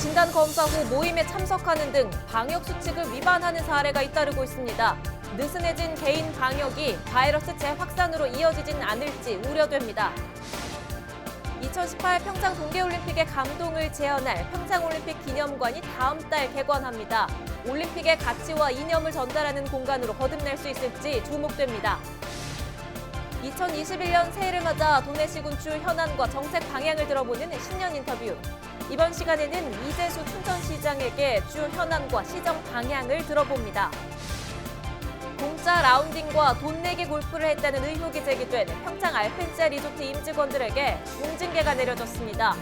진단검사 후 모임에 참석하는 등 방역수칙을 위반하는 사례가 잇따르고 있습니다. 느슨해진 개인 방역이 바이러스 재확산으로 이어지진 않을지 우려됩니다. 2018 평창 동계올림픽의 감동을 재현할 평창올림픽 기념관이 다음 달 개관합니다. 올림픽의 가치와 이념을 전달하는 공간으로 거듭날 수 있을지 주목됩니다. 2021년 새해를 맞아 도내시군추 현안과 정책 방향을 들어보는 신년 인터뷰. 이번 시간에는 이재수 춘천시장에게 주 현안과 시정 방향을 들어봅니다. 공짜 라운딩과 돈 내기 골프를 했다는 의혹이 제기된 평창 알펜시아 리조트 임직원들에게 중징계가 내려졌습니다.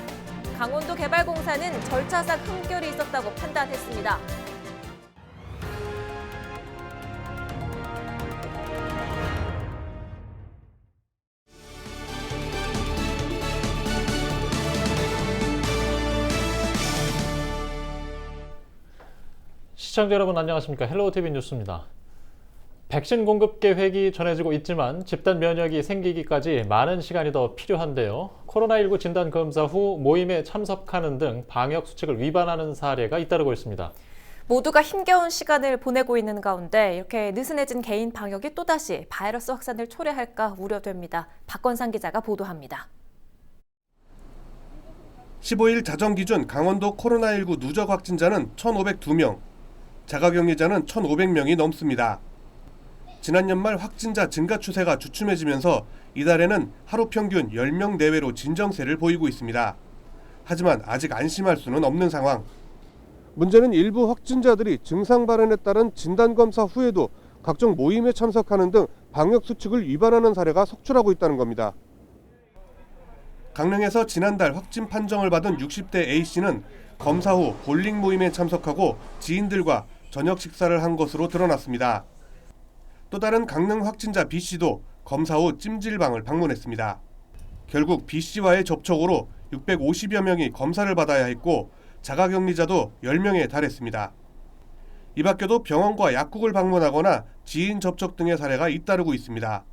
강원도 개발공사는 절차상 흠결이 있었다고 판단했습니다. 시청자 여러분 안녕하십니까? 헬로우TV 뉴스입니다. 백신 공급 계획이 전해지고 있지만 집단 면역이 생기기까지 많은 시간이 더 필요한데요. 코로나19 진단 검사 후 모임에 참석하는 등 방역 수칙을 위반하는 사례가 잇따르고 있습니다. 모두가 힘겨운 시간을 보내고 있는 가운데 이렇게 느슨해진 개인 방역이 또다시 바이러스 확산을 초래할까 우려됩니다. 박건상 기자가 보도합니다. 15일 자정 기준 강원도 코로나19 누적 확진자는 1,502명, 자가격리자는 1,500명이 넘습니다. 지난 연말 확진자 증가 추세가 주춤해지면서 이달에는 하루 평균 10명 내외로 진정세를 보이고 있습니다. 하지만 아직 안심할 수는 없는 상황. 문제는 일부 확진자들이 증상 발현에 따른 진단검사 후에도 각종 모임에 참석하는 등 방역수칙을 위반하는 사례가 속출하고 있다는 겁니다. 강릉에서 지난달 확진 판정을 받은 60대 A씨는 검사 후 볼링 모임에 참석하고 지인들과 저녁 식사를 한 것으로 드러났습니다. 또 다른 강릉 확진자 B씨도 검사 후 찜질방을 방문했습니다. 결국 B씨와의 접촉으로 650여 명이 검사를 받아야 했고 자가격리자도 10명에 달했습니다. 이 밖에도 병원과 약국을 방문하거나 지인 접촉 등의 사례가 잇따르고 있습니다.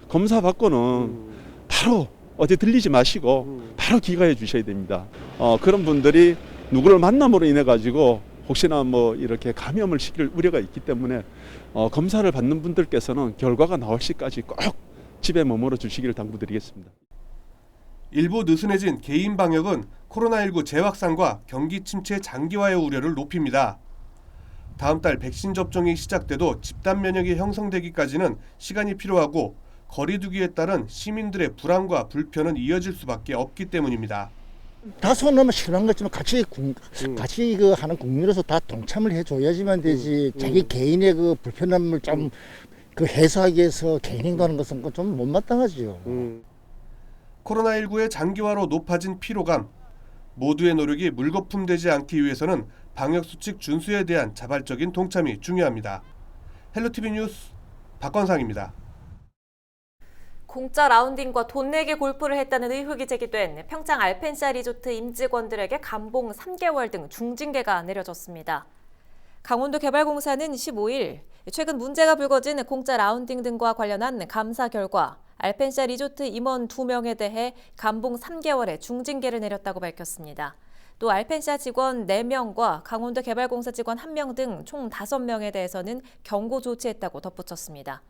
검사 받고는 바로 어디 들리지 마시고 바로 귀가해 주셔야 됩니다. 그런 분들이 누구를 만남으로 인해 가지고 혹시나 이렇게 감염을 시킬 우려가 있기 때문에 검사를 받는 분들께서는 결과가 나올 시까지 꼭 집에 머물러 주시기를 당부드리겠습니다. 일부 느슨해진 개인 방역은 코로나19 재확산과 경기 침체 장기화의 우려를 높입니다. 다음 달 백신 접종이 시작돼도 집단 면역이 형성되기까지는 시간이 필요하고 거리두기에 따른 시민들의 불안과 불편은 이어질 수밖에 없기 때문입니다. 다소는 싫어한 것지만 같이 하는 국민으로서 다 동참을 해줘야지만 되지. 자기 개인의 그 불편함을 좀 해소하기 위해서 개인 행동하는 것은 좀 못마땅하지요. 코로나19의 장기화로 높아진 피로감, 모두의 노력이 물거품되지 않기 위해서는 방역수칙 준수에 대한 자발적인 동참이 중요합니다. 헬로티비 뉴스 박건상입니다. 공짜 라운딩과 돈 내기 골프를 했다는 의혹이 제기된 평창 알펜시아 리조트 임직원들에게 감봉 3개월 등 중징계가 내려졌습니다. 강원도 개발공사는 15일 최근 문제가 불거진 공짜 라운딩 등과 관련한 감사 결과 알펜시아 리조트 임원 2명에 대해 감봉 3개월의 중징계를 내렸다고 밝혔습니다. 또 알펜시아 직원 4명과 강원도 개발공사 직원 1명 등 총 5명에 대해서는 경고 조치했다고 덧붙였습니다.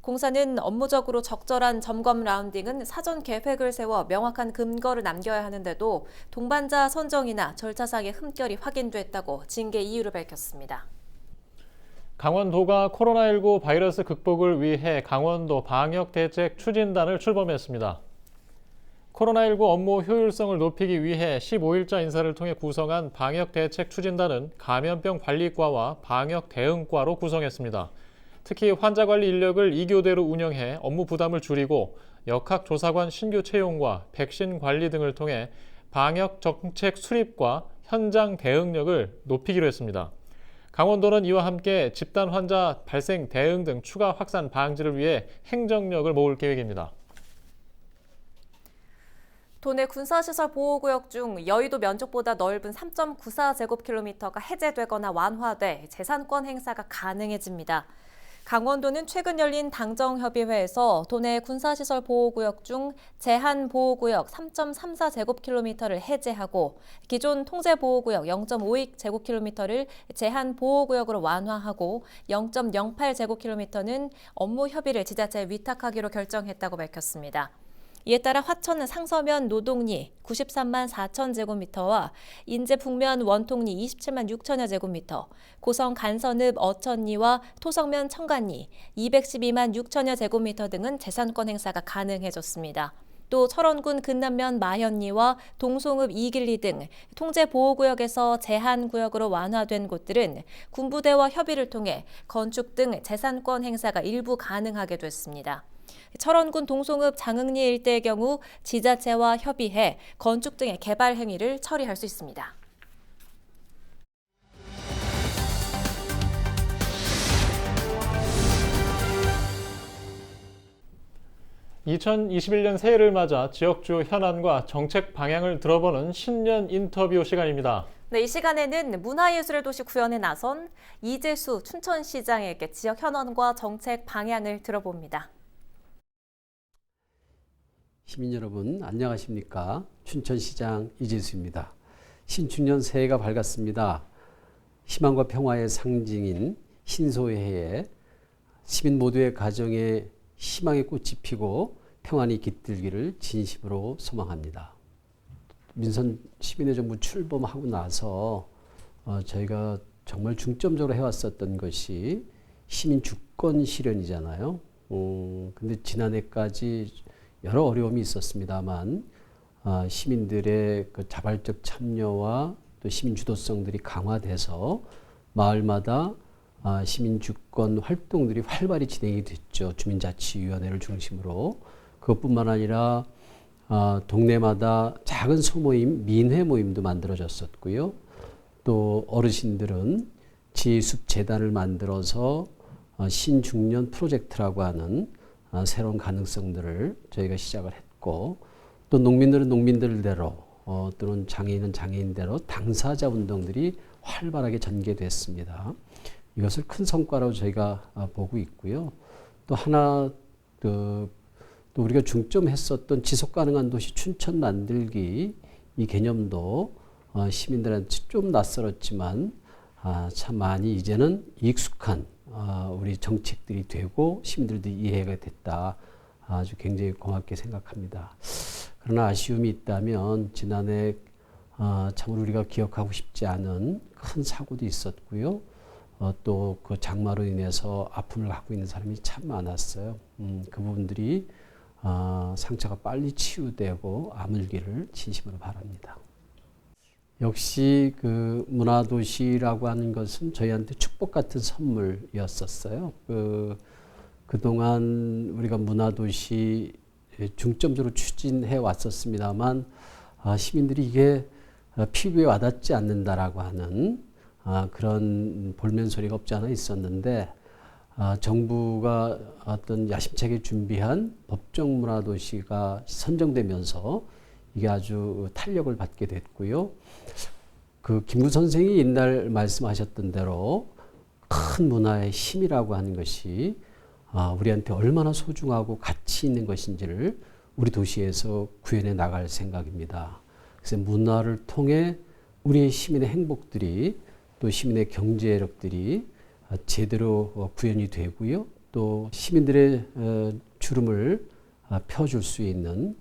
공사는 업무적으로 적절한 점검 라운딩은 사전 계획을 세워 명확한 근거를 남겨야 하는데도 동반자 선정이나 절차상의 흠결이 확인됐다고 징계 이유를 밝혔습니다. 강원도가 코로나19 바이러스 극복을 위해 강원도 방역대책 추진단을 출범했습니다. 코로나19 업무 효율성을 높이기 위해 15일자 인사를 통해 구성한 방역대책 추진단은 감염병 관리과와 방역대응과로 구성했습니다. 특히 환자관리 인력을 2교대로 운영해 업무 부담을 줄이고 역학조사관 신규 채용과 백신 관리 등을 통해 방역 정책 수립과 현장 대응력을 높이기로 했습니다. 강원도는 이와 함께 집단 환자 발생 대응 등 추가 확산 방지를 위해 행정력을 모을 계획입니다. 도내 군사시설 보호구역 중 여의도 면적보다 넓은 3.94제곱킬로미터가 해제되거나 완화돼 재산권 행사가 가능해집니다. 강원도는 최근 열린 당정협의회에서 도내 군사시설 보호구역 중 제한보호구역 3.34제곱킬로미터를 해제하고 기존 통제보호구역 0.52제곱킬로미터를 제한보호구역으로 완화하고 0.08제곱킬로미터는 업무 협의를 지자체에 위탁하기로 결정했다고 밝혔습니다. 이에 따라 화천 상서면 노동리 93만 4천 제곱미터와 인제 북면 원통리 27만 6천여 제곱미터, 고성 간선읍 어천리와 토성면 청간리 212만 6천여 제곱미터 등은 재산권 행사가 가능해졌습니다. 또 철원군 근남면 마현리와 동송읍 이길리 등 통제보호구역에서 제한구역으로 완화된 곳들은 군부대와 협의를 통해 건축 등 재산권 행사가 일부 가능하게 됐습니다. 철원군 동송읍 장흥리 일대의 경우 지자체와 협의해 건축 등의 개발 행위를 처리할 수 있습니다. (2021년) 새해를 맞아 지역주 현안과 정책 방향을 들어보는 신년 인터뷰 시간입니다. 네, 이 시간에는 문화예술의 도시 구현에 나선 이재수 춘천시장에게 지역 현안과 정책 방향을 들어봅니다. 시민 여러분 안녕하십니까? 춘천시장 이재수입니다. 신축년 새해가 밝았습니다. 희망과 평화의 상징인 신소의 해에 시민 모두의 가정에 희망의 꽃이 피고 평안이 깃들기를 진심으로 소망합니다. 민선 시민의 정부 출범하고 나서 저희가 정말 중점적으로 해왔었던 것이 시민 주권 실현이잖아요. 근데 지난해까지 여러 어려움이 있었습니다만 시민들의 그 자발적 참여와 또 시민 주도성들이 강화돼서 마을마다 시민 주권 활동들이 활발히 진행이 됐죠. 주민자치위원회를 중심으로. 그것뿐만 아니라 동네마다 작은 소모임, 민회 모임도 만들어졌었고요. 또 어르신들은 지숲재단을 만들어서 신중년 프로젝트라고 하는 새로운 가능성들을 저희가 시작을 했고, 또 농민들은 농민들대로 또는 장애인은 장애인대로 당사자 운동들이 활발하게 전개됐습니다. 이것을 큰 성과로 저희가 보고 있고요. 또 하나 또 우리가 중점했었던 지속가능한 도시 춘천 만들기 이 개념도 시민들한테 좀 낯설었지만 참 많이 이제는 익숙한 우리 정책들이 되고 시민들도 이해가 됐다. 아주 굉장히 고맙게 생각합니다. 그러나 아쉬움이 있다면 지난해 참으로 우리가 기억하고 싶지 않은 큰 사고도 있었고요. 또 그 장마로 인해서 아픔을 갖고 있는 사람이 참 많았어요. 그 부분들이 상처가 빨리 치유되고 아물기를 진심으로 바랍니다. 역시 그 문화도시라고 하는 것은 저희한테 축복 같은 선물이었었어요. 그동안 우리가 문화도시 중점적으로 추진해 왔었습니다만 시민들이 이게 피부에 와닿지 않는다라고 하는 그런 볼멘소리가 없지 않아 있었는데 정부가 어떤 야심차게 준비한 법정 문화도시가 선정되면서 이게 아주 탄력을 받게 됐고요. 그 김구 선생이 옛날 말씀하셨던 대로 큰 문화의 힘이라고 하는 것이 우리한테 얼마나 소중하고 가치 있는 것인지를 우리 도시에서 구현해 나갈 생각입니다. 그래서 문화를 통해 우리 시민의 행복들이 또 시민의 경제력들이 제대로 구현이 되고요. 또 시민들의 주름을 펴줄 수 있는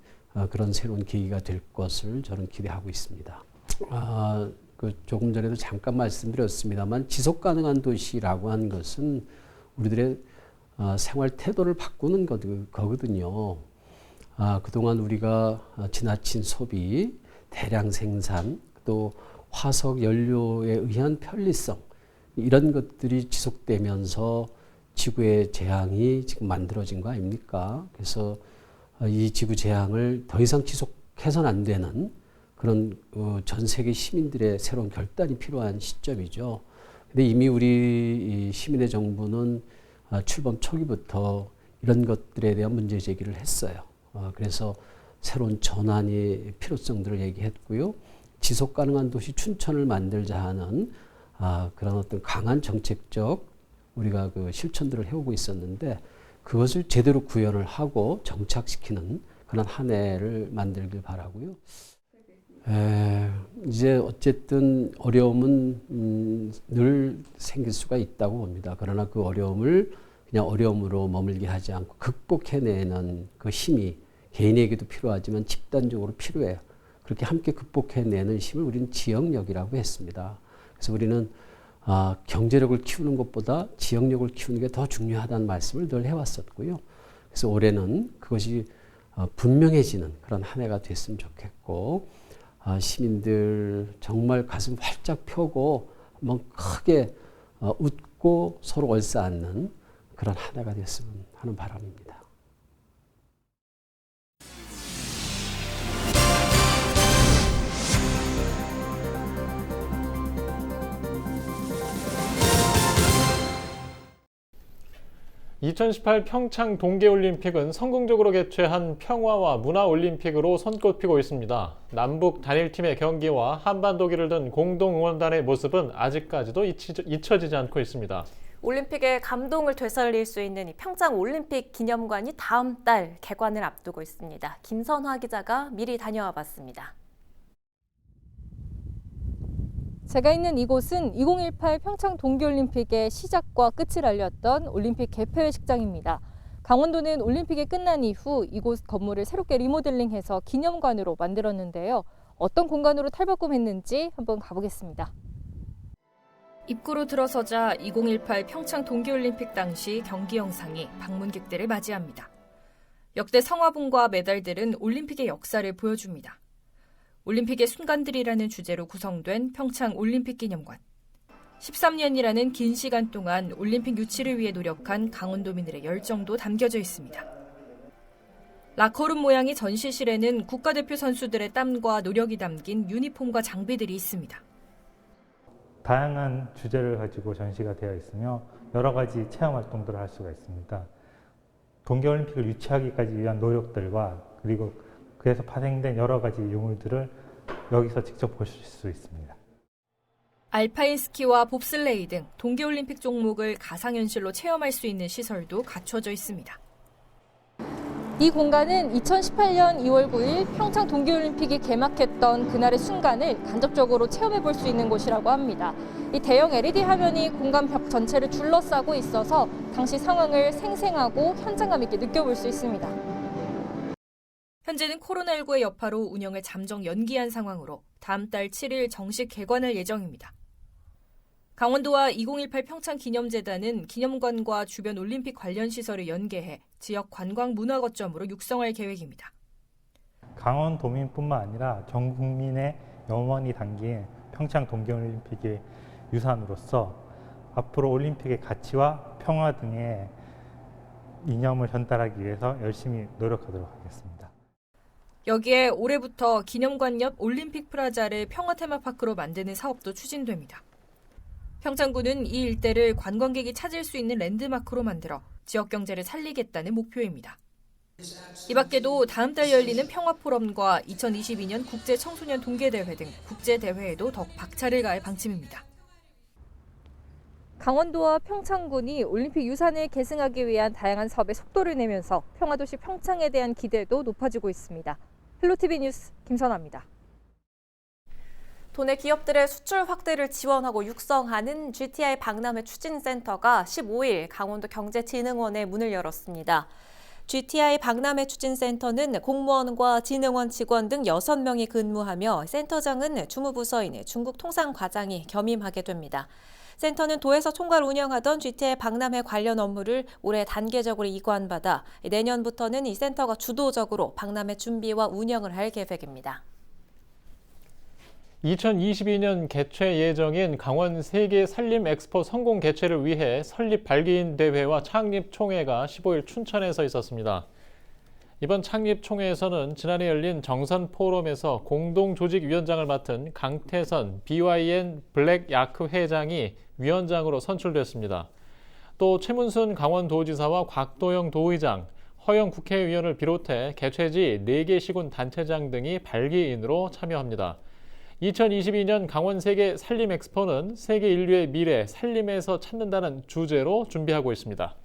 그런 새로운 계기가 될 것을 저는 기대하고 있습니다. 조금 전에도 잠깐 말씀드렸습니다만 지속 가능한 도시라고 하는 것은 우리들의 생활 태도를 바꾸는 거거든요. 그동안 우리가 지나친 소비, 대량 생산, 또 화석 연료에 의한 편리성 이런 것들이 지속되면서 지구의 재앙이 지금 만들어진 거 아닙니까? 그래서 이 지구 재앙을 더 이상 지속해서는 안 되는 그런 전 세계 시민들의 새로운 결단이 필요한 시점이죠. 근데 이미 우리 시민의 정부는 출범 초기부터 이런 것들에 대한 문제 제기를 했어요. 그래서 새로운 전환의 필요성들을 얘기했고요. 지속 가능한 도시 춘천을 만들자 하는 그런 어떤 강한 정책적 우리가 그 실천들을 해오고 있었는데 그것을 제대로 구현을 하고 정착시키는 그런 한 해를 만들길 바라고요. 이제 어쨌든 어려움은 늘 생길 수가 있다고 봅니다. 그러나 그 어려움을 그냥 어려움으로 머물게 하지 않고 극복해내는 그 힘이 개인에게도 필요하지만 집단적으로 필요해요. 그렇게 함께 극복해내는 힘을 우리는 지역력이라고 했습니다. 그래서 우리는 경제력을 키우는 것보다 지역력을 키우는 게 더 중요하다는 말씀을 늘 해왔었고요. 그래서 올해는 그것이 분명해지는 그런 한 해가 됐으면 좋겠고 시민들 정말 가슴 활짝 펴고 한번 크게 웃고 서로 얼싸안는 그런 한 해가 됐으면 하는 바람입니다. (2018) 평창 동계올림픽은 성공적으로 개최한 평화와 문화올림픽으로 손꼽히고 있습니다. 남북 단일팀의 경기와 한반도기를 든 공동응원단의 모습은 아직까지도 잊혀지지 않고 있습니다. 올림픽의 감동을 되살릴 수 있는 이 평창 올림픽 기념관이 다음 달 개관을 앞두고 있습니다. 김선화 기자가 미리 다녀와 봤습니다. 제가 있는 이곳은 2018 평창 동계올림픽의 시작과 끝을 알렸던 올림픽 개폐회식장입니다. 강원도는 올림픽이 끝난 이후 이곳 건물을 새롭게 리모델링해서 기념관으로 만들었는데요. 어떤 공간으로 탈바꿈했는지 한번 가보겠습니다. 입구로 들어서자 2018 평창 동계올림픽 당시 경기 영상이 방문객들을 맞이합니다. 역대 성화봉과 메달들은 올림픽의 역사를 보여줍니다. 올림픽의 순간들이라는 주제로 구성된 평창 올림픽 기념관. 13년이라는 긴 시간 동안 올림픽 유치를 위해 노력한 강원도민들의 열정도 담겨져 있습니다. 라커룸 모양의 전시실에는 국가대표 선수들의 땀과 노력이 담긴 유니폼과 장비들이 있습니다. 다양한 주제를 가지고 전시가 되어 있으며 여러 가지 체험 활동들을 할 수가 있습니다. 동계올림픽을 유치하기까지 위한 노력들과 그리고 그에서 파생된 여러 가지 유물들을 여기서 직접 보실 수 있습니다. 알파인 스키와 봅슬레이 등 동계올림픽 종목을 가상현실로 체험할 수 있는 시설도 갖춰져 있습니다. 이 공간은 2018년 2월 9일 평창 동계올림픽이 개막했던 그날의 순간을 간접적으로 체험해 볼 수 있는 곳이라고 합니다. 이 대형 LED 화면이 공간 벽 전체를 둘러싸고 있어서 당시 상황을 생생하고 현장감 있게 느껴볼 수 있습니다. 현재는 코로나19의 여파로 운영을 잠정 연기한 상황으로 다음 달 7일 정식 개관할 예정입니다. 강원도와 2018 평창기념재단은 기념관과 주변 올림픽 관련 시설을 연계해 지역 관광 문화 거점으로 육성할 계획입니다. 강원도민뿐만 아니라 전 국민의 염원이 담긴 평창 동계올림픽의 유산으로서 앞으로 올림픽의 가치와 평화 등의 이념을 전달하기 위해서 열심히 노력하도록 하겠습니다. 여기에 올해부터 기념관 옆 올림픽 프라자를 평화 테마파크로 만드는 사업도 추진됩니다. 평창군은 이 일대를 관광객이 찾을 수 있는 랜드마크로 만들어 지역 경제를 살리겠다는 목표입니다. 이 밖에도 다음 달 열리는 평화포럼과 2022년 국제청소년 동계대회 등 국제대회에도 더욱 박차를 가할 방침입니다. 강원도와 평창군이 올림픽 유산을 계승하기 위한 다양한 사업에 속도를 내면서 평화도시 평창에 대한 기대도 높아지고 있습니다. 헬로티비 뉴스 김선아입니다. 도내 기업들의 수출 확대를 지원하고 육성하는 GTI 박람회 추진센터가 15일 강원도 경제진흥원에 문을 열었습니다. GTI 박람회 추진센터는 공무원과 진흥원 직원 등 6명이 근무하며 센터장은 주무부서인 중국통상과장이 겸임하게 됩니다. 센터는 도에서 총괄 운영하던 GTI 박람회 관련 업무를 올해 단계적으로 이관받아 내년부터는 이 센터가 주도적으로 박람회 준비와 운영을 할 계획입니다. 2022년 개최 예정인 강원 세계 산림 엑스포 성공 개최를 위해 설립 발기인 대회와 창립 총회가 15일 춘천에서 있었습니다. 이번 창립 총회에서는 지난해 열린 정선 포럼에서 공동 조직위원장을 맡은 강태선 BYN 블랙 야크 회장이 위원장으로 선출됐습니다. 또 최문순 강원도지사와 곽도영 도의장, 허영 국회의원을 비롯해 개최지 4개 시군 단체장 등이 발기인으로 참여합니다. 2022년 강원 세계 산림 엑스포는 세계 인류의 미래, 산림에서 찾는다는 주제로 준비하고 있습니다.